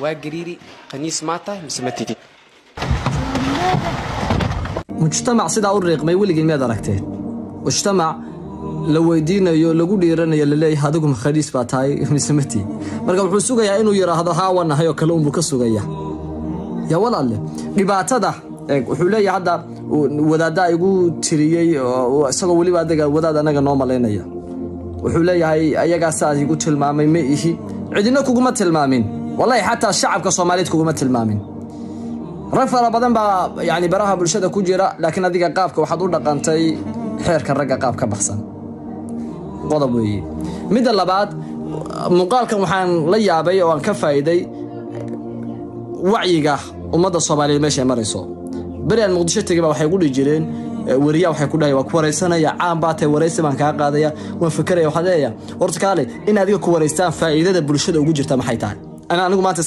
وقريري قنيس ماتا مسمتيتي مجتمع سيدا أوريق ما يولي قيمة دركتين مجتمع لو يدينا لو ديرنا يلي هادوكم خريس باتاي مسمتي marka wuxuu sugayaa inuu yiraahdo haa wana hayo kale uu ka sugaya ya walaal dhibaatada wuxuu leeyahay hadda wadaada igu tiriyay isagoo waliba adaga wadaad anaga noo maleynaya wuxuu leeyahay ayaga saad igu tilmaamay ma ihi cidina kuguma tilmaamin wallahi hatta shacabka Soomaaliyeed kuguma tilmaamin rafara badan ba yani baraha bulshada ku jira laakiin adiga qaabka waxaad u dhaqantay xeerka ragga qaab ka baxsan qodob weeye mid labaad muuqaalkan waxaan la yaabay oo aan ka faa'iiday wacyiga ummadda Soomaaliyeed meesha ay marayso bariyan Muqdisho tagaba waxay ku dhijireen wariya waxay ku dhahay waa ku wareysanaya caan baatay wareysi baan ka qaadaya waan fikiray waxa leeyahay horta kale in adiga ku wareystaan faa'iidada bulshada ugu jirta maxay tahay anigu maanta